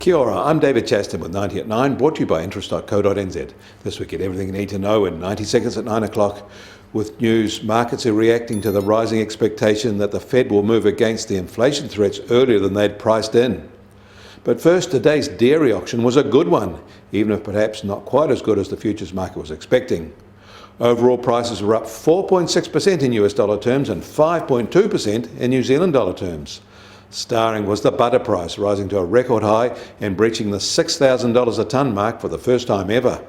Kia ora, I'm David Chaston with 90 at 9, brought to you by interest.co.nz. This week, get everything you need to know in 90 seconds at 9 o'clock. With news, markets are reacting to the rising expectation that the Fed will move against the inflation threats earlier than they'd priced in. But first, today's dairy auction was a good one, even if perhaps not quite as good as the futures market was expecting. Overall prices were up 4.6% in US dollar terms and 5.2% in New Zealand dollar terms. Starring was the butter price, rising to a record high and breaching the $6,000 a tonne mark for the first time ever.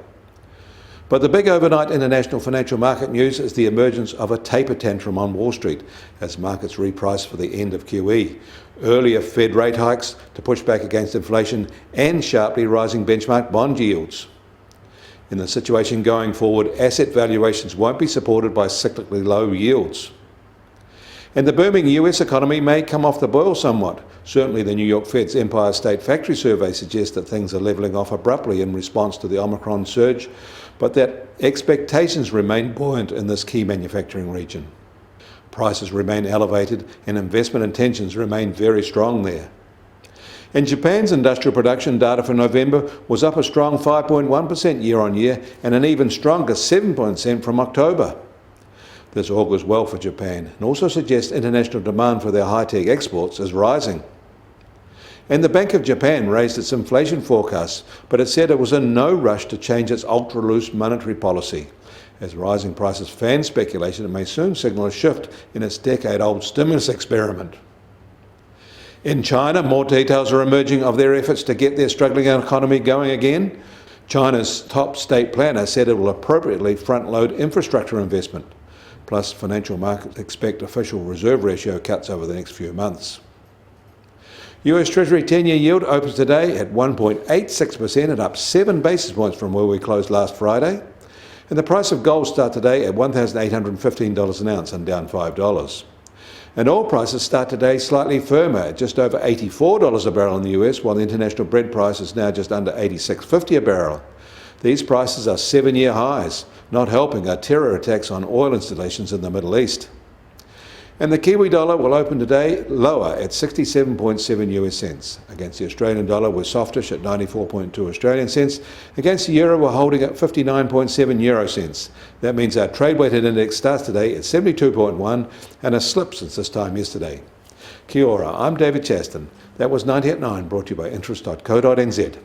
But the big overnight international financial market news is the emergence of a taper tantrum on Wall Street as markets reprice for the end of QE. Earlier Fed rate hikes to push back against inflation and sharply rising benchmark bond yields. In the situation going forward, asset valuations won't be supported by cyclically low yields. And the booming US economy may come off the boil somewhat. Certainly the New York Fed's Empire State Factory survey suggests that things are levelling off abruptly in response to the Omicron surge, but that expectations remain buoyant in this key manufacturing region. Prices remain elevated and investment intentions remain very strong there. And Japan's industrial production data for November was up a strong 5.1% year on year and an even stronger 7% from October. This augurs well for Japan and also suggests international demand for their high-tech exports is rising. And the Bank of Japan raised its inflation forecasts, but it said it was in no rush to change its ultra-loose monetary policy. As rising prices fan speculation, it may soon signal a shift in its decade-old stimulus experiment. In China, more details are emerging of their efforts to get their struggling economy going again. China's top state planner said it will appropriately front-load infrastructure investment. Plus, financial markets expect official reserve ratio cuts over the next few months. US Treasury 10-year yield opens today at 1.86% and up 7 basis points from where we closed last Friday. And the price of gold starts today at $1,815 an ounce and down $5. And oil prices start today slightly firmer at just over $84 a barrel in the US, while the international Brent price is now just under $86.50 a barrel. These prices are 7-year highs, not helping are terror attacks on oil installations in the Middle East. And the Kiwi dollar will open today lower at 67.7 US cents. Against the Australian dollar, we're softish at 94.2 Australian cents. Against the euro, we're holding at 59.7 euro cents. That means our trade-weighted index starts today at 72.1 and a slip since this time yesterday. Kia ora, I'm David Chaston. That was 90 at 9, brought to you by interest.co.nz.